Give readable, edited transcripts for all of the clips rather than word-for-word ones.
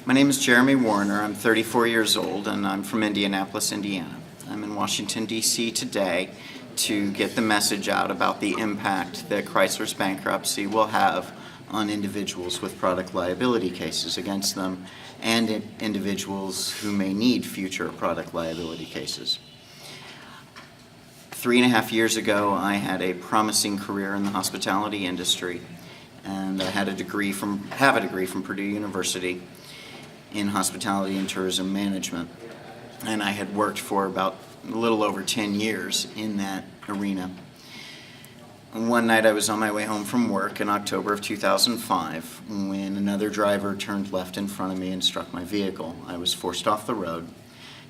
My name is Jeremy Warner. I'm 34 years old and I'm from Indianapolis, Indiana. I'm in Washington, D.C. today to get the message out about the impact that Chrysler's bankruptcy will have on individuals with product liability cases against them and individuals who may need future product liability cases. 3.5 years ago, I had a promising career in the hospitality industry, and I have a degree from Purdue University in hospitality and tourism management. And I had worked for about a little over 10 years in that arena. And one night I was on my way home from work in October of 2005 when another driver turned left in front of me and struck my vehicle. I was forced off the road,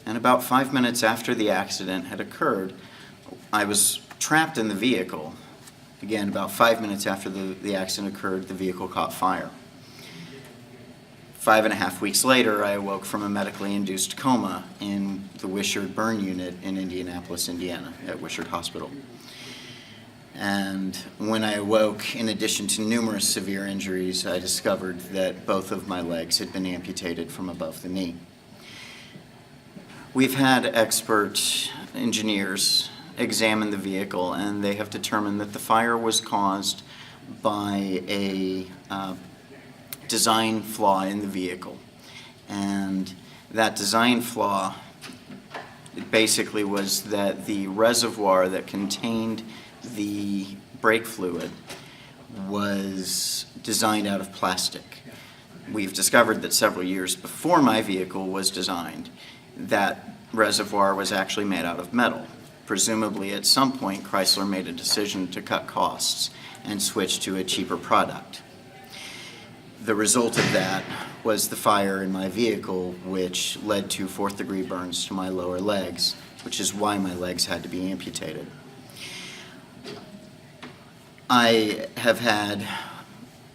and about 5 minutes after the accident had occurred, I was trapped in the vehicle. Again, about 5 minutes after the accident occurred, the vehicle caught fire. 5.5 weeks later, I awoke from a medically induced coma in the Wishart burn unit in Indianapolis, Indiana, at Wishart Hospital. And when I awoke, in addition to numerous severe injuries, I discovered that both of my legs had been amputated from above the knee. We've had expert engineers examine the vehicle, and they have determined that the fire was caused by a design flaw in the vehicle. And that design flaw basically was that the reservoir that contained the brake fluid was designed out of plastic. We've discovered that several years before my vehicle was designed, that reservoir was actually made out of metal. Presumably at some point Chrysler made a decision to cut costs and switch to a cheaper product. The result of that was the fire in my vehicle, which led to 4th-degree burns to my lower legs, which is why my legs had to be amputated. I have had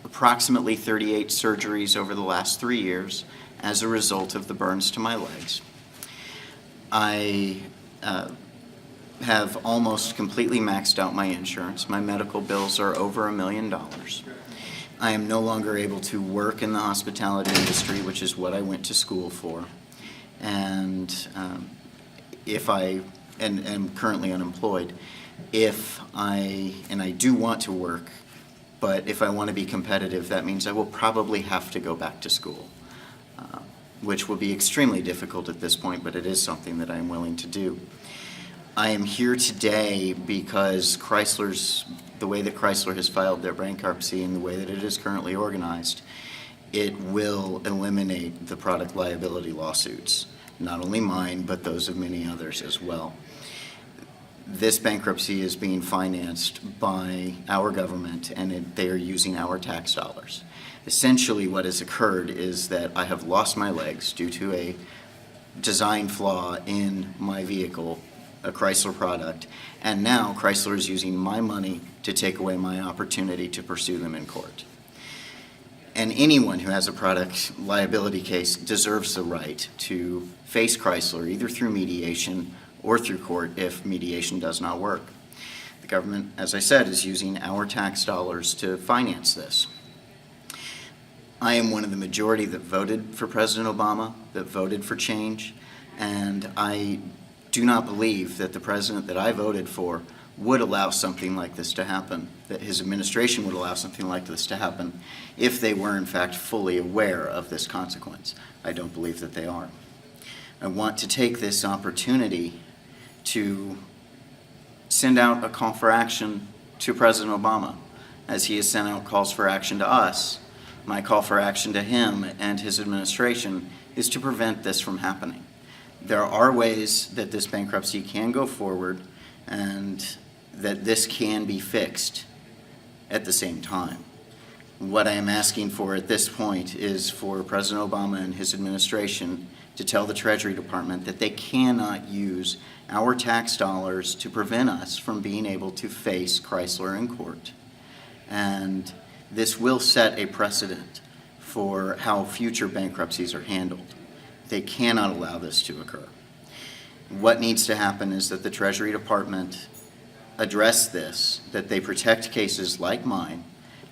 approximately 38 surgeries over the last 3 years as a result of the burns to my legs. I have almost completely maxed out my insurance. My medical bills are over $1 million. I am no longer able to work in the hospitality industry, which is what I went to school for. And if I am currently unemployed, and I do want to work, but if I want to be competitive, that means I will probably have to go back to school, which will be extremely difficult at this point, but it is something that I am willing to do. I am here today because the way that Chrysler has filed their bankruptcy and the way that it is currently organized, it will eliminate the product liability lawsuits, not only mine, but those of many others as well. This bankruptcy is being financed by our government, and they are using our tax dollars. Essentially what has occurred is that I have lost my legs due to a design flaw in my vehicle, a Chrysler product, and now Chrysler is using my money to take away my opportunity to pursue them in court. And anyone who has a product liability case deserves the right to face Chrysler either through mediation or through court if mediation does not work. The government, as I said, is using our tax dollars to finance this. I am one of the majority that voted for President Obama, that voted for change, and I do not believe that the president that I voted for would allow something like this to happen, that his administration would allow something like this to happen if they were in fact fully aware of this consequence. I don't believe that they are. I want to take this opportunity to send out a call for action to President Obama, as he has sent out calls for action to us. My call for action to him and his administration is to prevent this from happening. There are ways that this bankruptcy can go forward and that this can be fixed at the same time. What I am asking for at this point is for President Obama and his administration to tell the Treasury Department that they cannot use our tax dollars to prevent us from being able to face Chrysler in court. And this will set a precedent for how future bankruptcies are handled. They cannot allow this to occur. What needs to happen is that the Treasury Department address this, that they protect cases like mine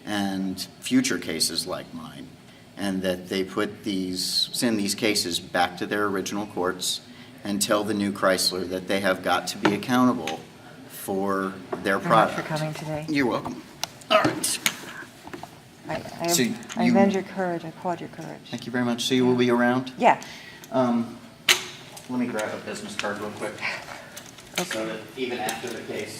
and future cases like mine, and that they send these cases back to their original courts and tell the new Chrysler that they have got to be accountable for their product. Thank you for coming today. You're welcome. All right. So I commend your courage. I applaud your courage. Thank you very much. So you will be around? Yeah. Let me grab a business card real quick. Okay. So that even after the case,